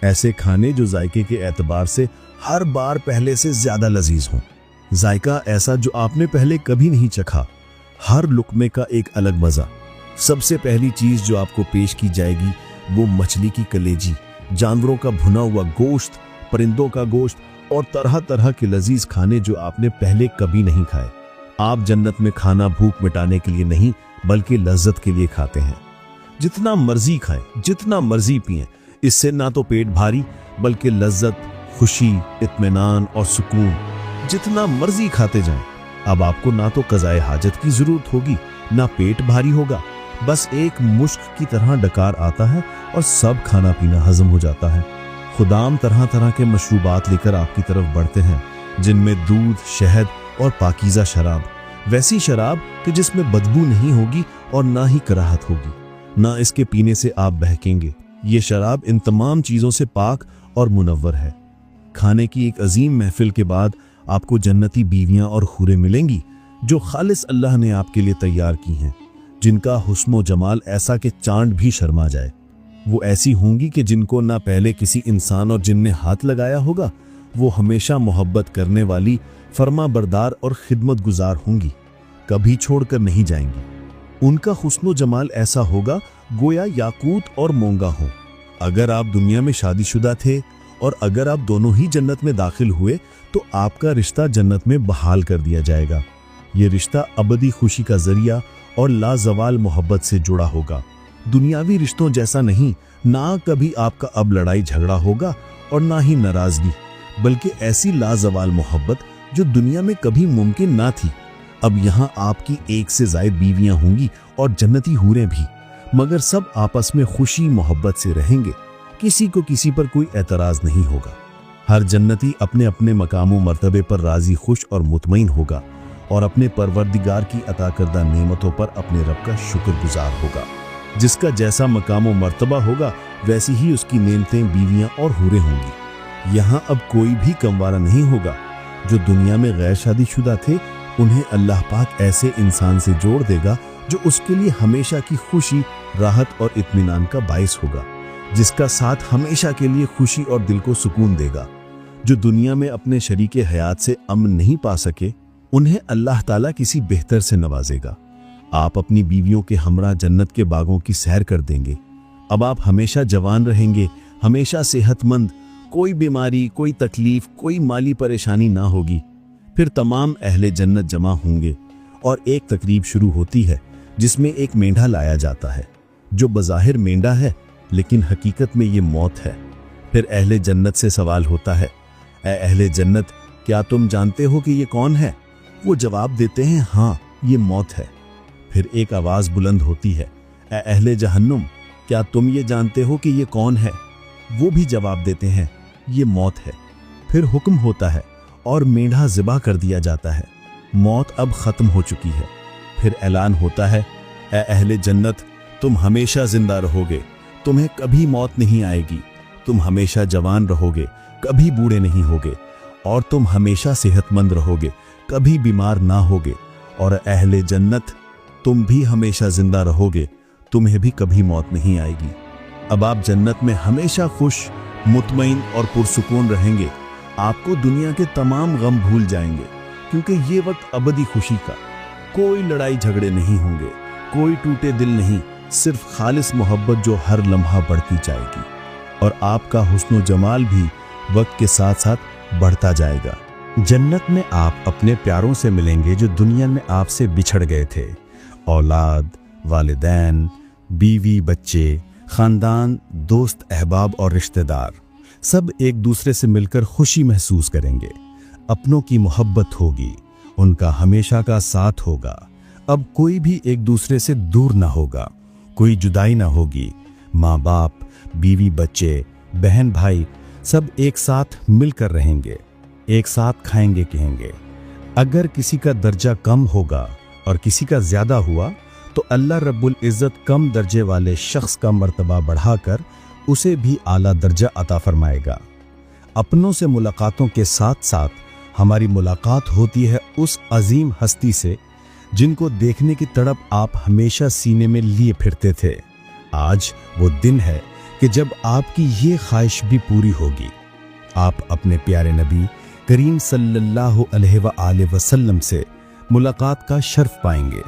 ایسے کھانے جو ذائقے کے اعتبار سے ہر بار پہلے سے زیادہ لذیذ ہوں، ذائقہ ایسا جو آپ نے پہلے کبھی نہیں چکھا، ہر لقمے کا ایک الگ مزہ۔ سب سے پہلی چیز جو آپ کو پیش کی جائے گی وہ مچھلی کی کلیجی، جانوروں کا بھنا ہوا گوشت، پرندوں کا گوشت اور طرح طرح کے لذیذ کھانے جو آپ نے پہلے کبھی نہیں کھائے۔ آپ جنت میں کھانا بھوک مٹانے کے لیے نہیں بلکہ لذت کے لیے کھاتے ہیں۔ جتنا مرضی کھائیں، جتنا مرضی پئیں، اس سے نہ تو پیٹ بھاری بلکہ لذت، خوشی، اطمینان اور سکون۔ جتنا مرضی کھاتے جائیں، اب آپ کو نہ تو قضائے حاجت کی ضرورت ہوگی نہ پیٹ بھاری ہوگا، بس ایک مشک کی طرح ڈکار آتا ہے اور سب کھانا پینا ہضم ہو جاتا ہے۔ خدام طرح طرح کے مشروبات لے کر آپ کی طرف بڑھتے ہیں، جن میں دودھ، شہد اور پاکیزہ شراب، ویسی شراب کہ جس میں بدبو نہیں ہوگی اور نہ ہی کراہت ہوگی، نہ اس کے پینے سے آپ بہکیں گے۔ یہ شراب ان تمام چیزوں سے پاک اور منور ہے۔ کھانے کی ایک عظیم محفل کے بعد آپ کو جنتی بیویاں اور حوریں ملیں گی جو خالص اللہ نے آپ کے لیے تیار کی ہیں، جن کا حسن و جمال ایسا کہ چاند بھی شرما جائے۔ وہ ایسی ہوں گی کہ جن کو نہ پہلے کسی انسان اور جن نے ہاتھ لگایا ہوگا۔ وہ ہمیشہ محبت کرنے والی، فرما بردار اور خدمت گزار ہوں گی، کبھی چھوڑ کر نہیں جائیں گی۔ ان کا حسن و جمال ایسا ہوگا گویا یاقوت اور مونگا ہو۔ اگر آپ دنیا میں شادی شدہ تھے اور اگر آپ دونوں ہی جنت میں داخل ہوئے تو آپ کا رشتہ جنت میں بحال کر دیا جائے گا۔ یہ رشتہ ابدی خوشی کا ذریعہ اور لازوال محبت سے جڑا ہوگا۔ دنیاوی رشتوں جیسا نہیں، نہ کبھی آپ کا اب لڑائی جھگڑا ہوگا اور نہ ہی ناراضگی، بلکہ ایسی لازوال محبت جو دنیا میں کبھی ممکن نہ تھی۔ اب یہاں آپ کی ایک سے زائد بیویاں ہوں گی اور جنتی حوریں بھی، مگر سب آپس میں خوشی محبت سے رہیں گے، کسی کو کسی پر کوئی اعتراض نہیں ہوگا۔ ہر جنتی اپنے اپنے مقام و مرتبے پر راضی خوش اور مطمئن ہوگا اور اپنے پروردگار کی عطا کردہ نعمتوں پر اپنے رب کا شکر گزار ہوگا۔ جس کا جیسا مقام و مرتبہ ہوگا ویسی ہی اس کی نعمتیں، بیویاں اور حوریں ہوں گی۔ یہاں اب کوئی بھی کموارہ نہیں ہوگا۔ جو دنیا میں غیر شادی شدہ تھے انہیں اللہ پاک ایسے انسان سے جوڑ دے گا جو اس کے لیے ہمیشہ کی خوشی، راحت اور اطمینان کا باعث ہوگا، جس کا ساتھ ہمیشہ کے لیے خوشی اور دل کو سکون دے گا۔ جو دنیا میں اپنے شریک حیات سے امن نہیں پا سکے انہیں اللہ تعالیٰ کسی بہتر سے نوازے گا۔ آپ اپنی بیویوں کے ہمراہ جنت کے باغوں کی سیر کر دیں گے۔ اب آپ ہمیشہ جوان رہیں گے، ہمیشہ صحت مند، کوئی بیماری، کوئی تکلیف، کوئی مالی پریشانی نہ ہوگی۔ پھر تمام اہل جنت جمع ہوں گے اور ایک تقریب شروع ہوتی ہے جس میں ایک مینڈھا لایا جاتا ہے جو بظاہر مینڈھا ہے لیکن حقیقت میں یہ موت ہے۔ پھر اہل جنت سے سوال ہوتا ہے، اے اہل جنت، کیا تم جانتے ہو کہ یہ کون ہے؟ وہ جواب دیتے ہیں، ہاں، یہ موت ہے۔ پھر ایک آواز بلند ہوتی ہے، اے اہل جہنم، کیا تم یہ جانتے ہو کہ یہ کون ہے؟ وہ بھی جواب دیتے ہیں، یہ موت ہے۔ پھر حکم ہوتا ہے اور مینڈھا ذبح کر دیا جاتا ہے۔ موت اب ختم ہو چکی ہے۔ پھر اعلان ہوتا ہے، اے اہل جنت، تم ہمیشہ زندہ رہو گے، تمہیں کبھی موت نہیں آئے گی، تم ہمیشہ جوان رہو گے، کبھی بوڑھے نہیں ہوگے، اور تم ہمیشہ صحت مند رہو گے، کبھی بیمار نہ ہوگے، اور اہل جنت، تم بھی ہمیشہ زندہ رہو گے، تمہیں بھی کبھی موت نہیں آئے گی۔ اب آپ جنت میں ہمیشہ خوش، مطمئن اور پرسکون رہیں گے۔ آپ کو دنیا کے تمام غم بھول جائیں گے، کیونکہ یہ وقت ابدی خوشی کا، کوئی لڑائی جھگڑے نہیں ہوں گے، کوئی ٹوٹے دل نہیں، صرف خالص محبت جو ہر لمحہ بڑھتی جائے گی، اور آپ کا حسن و جمال بھی وقت کے ساتھ ساتھ بڑھتا جائے گا۔ جنت میں آپ اپنے پیاروں سے ملیں گے جو دنیا میں آپ سے بچھڑ گئے تھے۔ اولاد، والدین، بیوی، بچے، خاندان، دوست، احباب اور رشتہ دار، سب ایک دوسرے سے مل کر خوشی محسوس کریں گے۔ اپنوں کی محبت ہوگی، ان کا ہمیشہ کا ساتھ ہوگا۔ اب کوئی بھی ایک دوسرے سے دور نہ ہوگا، کوئی جدائی نہ ہوگی۔ ماں باپ، بیوی، بچے، بہن بھائی سب ایک ساتھ مل کر رہیں گے، ایک ساتھ کھائیں گے، کہیں گے۔ اگر کسی کا درجہ کم ہوگا اور کسی کا زیادہ ہوا تو اللہ رب العزت کم درجے والے شخص کا مرتبہ بڑھا کر اسے بھی اعلیٰ درجہ عطا فرمائے گا۔ اپنوں سے ملاقاتوں کے ساتھ ساتھ ہماری ملاقات ہوتی ہے اس عظیم ہستی سے جن کو دیکھنے کی تڑپ آپ ہمیشہ سینے میں لیے پھرتے تھے۔ آج وہ دن ہے کہ جب آپ کی یہ خواہش بھی پوری ہوگی، آپ اپنے پیارے نبی کریم صلی اللہ علیہ وآلہ وسلم سے ملاقات کا شرف پائیں گے۔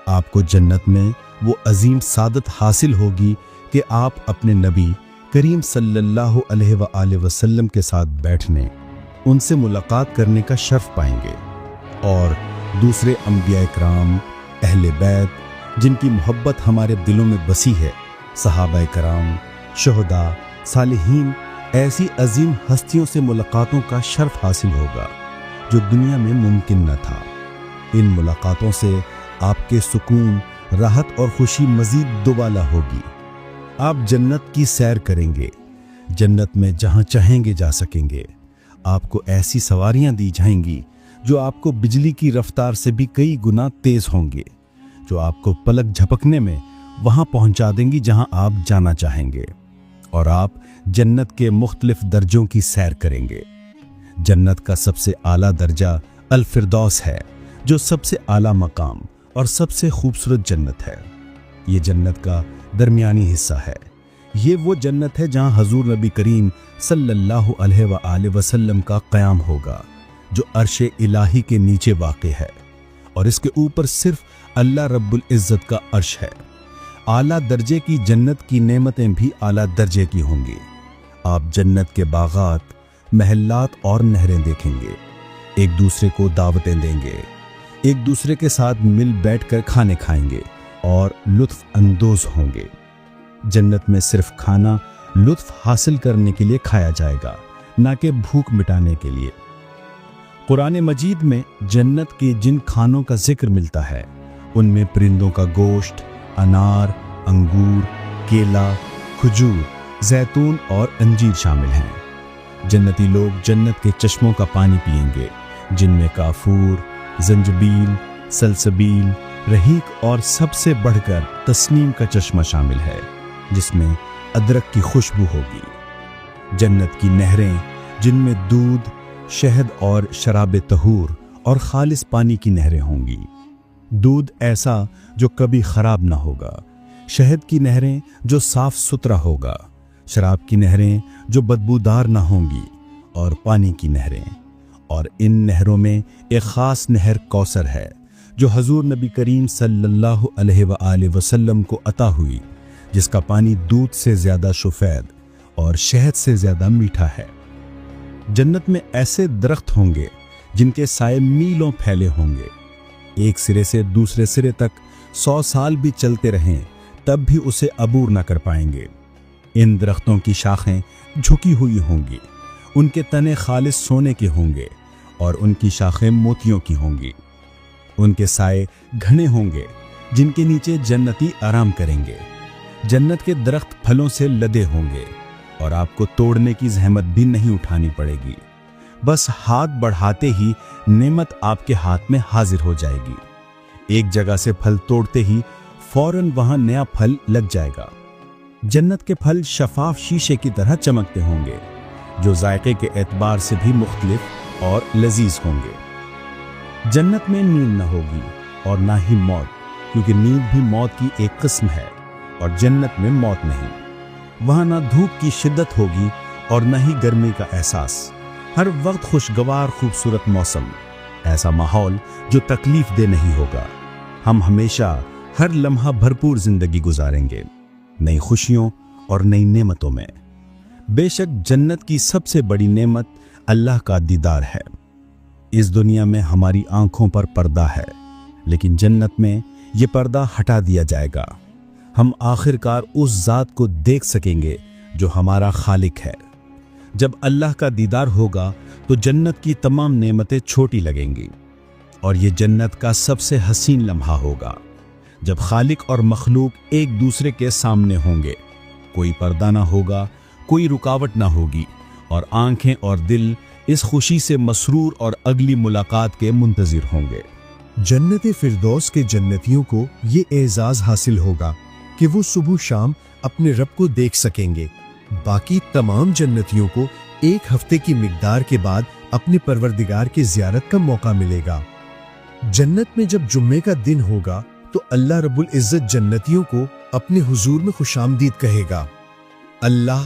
آپ کو جنت میں وہ عظیم سعادت حاصل ہوگی کہ آپ اپنے نبی کریم صلی اللہ علیہ وآلہ وسلم کے ساتھ بیٹھنے، ان سے ملاقات کرنے کا شرف پائیں گے، اور دوسرے انبیاء کرام، اہل بیت جن کی محبت ہمارے دلوں میں بسی ہے، صحابہ کرام، شہداء، صالحین، ایسی عظیم ہستیوں سے ملاقاتوں کا شرف حاصل ہوگا جو دنیا میں ممکن نہ تھا۔ ان ملاقاتوں سے آپ کے سکون، راحت اور خوشی مزید دوبالا ہوگی۔ آپ جنت کی سیر کریں گے، جنت میں جہاں چاہیں گے جا سکیں گے۔ آپ کو ایسی سواریاں دی جائیں گی جو آپ کو بجلی کی رفتار سے بھی کئی گنا تیز ہوں گے، جو آپ کو پلک جھپکنے میں وہاں پہنچا دیں گی جہاں آپ جانا چاہیں گے، اور آپ جنت کے مختلف درجوں کی سیر کریں گے۔ جنت کا سب سے اعلیٰ درجہ الفردوس ہے، جو سب سے اعلیٰ مقام اور سب سے خوبصورت جنت ہے۔ یہ جنت کا درمیانی حصہ ہے۔ یہ وہ جنت ہے جہاں حضور نبی کریم صلی اللہ علیہ وآلہ وسلم کا قیام ہوگا، جو عرش الہی کے نیچے واقع ہے، اور اس کے اوپر صرف اللہ رب العزت کا عرش ہے۔ اعلیٰ درجے کی جنت کی نعمتیں بھی اعلیٰ درجے کی ہوں گی۔ آپ جنت کے باغات، محلات اور نہریں دیکھیں گے، ایک دوسرے کو دعوتیں دیں گے، ایک دوسرے کے ساتھ مل بیٹھ کر کھانے کھائیں گے اور لطف اندوز ہوں گے۔ جنت میں صرف کھانا لطف حاصل کرنے کے لیے کھایا جائے گا، نہ کہ بھوک مٹانے کے لیے۔ قرآن مجید میں جنت کے جن کھانوں کا ذکر ملتا ہے ان میں پرندوں کا گوشت، انار، انگور، کیلا، کھجور، زیتون اور انجیر شامل ہیں۔ جنتی لوگ جنت کے چشموں کا پانی پئیں گے، جن میں کافور، زنجبیل، سلسبیل، رحیق اور سب سے بڑھ کر تسنیم کا چشمہ شامل ہے، جس میں ادرک کی خوشبو ہوگی۔ جنت کی نہریں، جن میں دودھ، شہد اور شراب طہور اور خالص پانی کی نہریں ہوں گی۔ دودھ ایسا جو کبھی خراب نہ ہوگا، شہد کی نہریں جو صاف ستھرا ہوگا، شراب کی نہریں جو بدبودار نہ ہوں گی، اور پانی کی نہریں۔ اور ان نہروں میں ایک خاص نہر کوثر ہے جو حضور نبی کریم صلی اللہ علیہ وآلہ وسلم کو عطا ہوئی، جس کا پانی دودھ سے زیادہ شفید اور شہد سے زیادہ میٹھا ہے۔ جنت میں ایسے درخت ہوں گے جن کے سائے میلوں پھیلے ہوں گے، ایک سرے سے دوسرے سرے تک 100 سال بھی چلتے رہیں تب بھی اسے عبور نہ کر پائیں گے۔ ان درختوں کی شاخیں جھکی ہوئی ہوں گی، ان کے تنے خالص سونے کے ہوں گے اور ان کی شاخیں موتیوں کی ہوں گی۔ ان کے سائے گھنے ہوں گے جن کے نیچے جنتی آرام کریں گے۔ جنت کے درخت پھلوں سے لدے ہوں گے اور آپ کو توڑنے کی زحمت بھی نہیں اٹھانی پڑے گی، بس ہاتھ بڑھاتے ہی نعمت آپ کے ہاتھ میں حاضر ہو جائے گی۔ ایک جگہ سے پھل توڑتے ہی فوراً وہاں نیا پھل لگ جائے گا۔ جنت کے پھل شفاف شیشے کی طرح چمکتے ہوں گے، جو ذائقے کے اعتبار سے بھی مختلف اور لذیذ ہوں گے۔ جنت میں نیند نہ ہوگی اور نہ ہی موت، کیونکہ نیند بھی موت کی ایک قسم ہے، اور جنت میں موت نہیں۔ وہاں نہ دھوپ کی شدت ہوگی اور نہ ہی گرمی کا احساس، ہر وقت خوشگوار خوبصورت موسم، ایسا ماحول جو تکلیف دہ نہیں ہوگا۔ ہم ہمیشہ ہر لمحہ بھرپور زندگی گزاریں گے، نئی خوشیوں اور نئی نعمتوں میں۔ بے شک جنت کی سب سے بڑی نعمت اللہ کا دیدار ہے۔ اس دنیا میں ہماری آنکھوں پر پردہ ہے، لیکن جنت میں یہ پردہ ہٹا دیا جائے گا۔ ہم آخرکار اس ذات کو دیکھ سکیں گے جو ہمارا خالق ہے۔ جب اللہ کا دیدار ہوگا تو جنت کی تمام نعمتیں چھوٹی لگیں گی، اور یہ جنت کا سب سے حسین لمحہ ہوگا جب خالق اور مخلوق ایک دوسرے کے سامنے ہوں گے۔ کوئی پردہ نہ ہوگا، کوئی رکاوٹ نہ ہوگی، اور آنکھیں اور دل اس خوشی سے مسرور اور اگلی ملاقات کے منتظر ہوں گے۔ جنت فردوس کے جنتیوں کو یہ اعزاز حاصل ہوگا کہ وہ صبح شام اپنے رب کو دیکھ سکیں گے۔ باقی تمام جنتیوں کو ایک ہفتے کی مقدار کے بعد اپنے پروردگار کی زیارت کا موقع ملے گا۔ جنت میں جب جمعے کا دن ہوگا تو اللہ رب العزت جنتیوں کو اپنے حضور میں خوش آمدید کہے گا۔ اللہ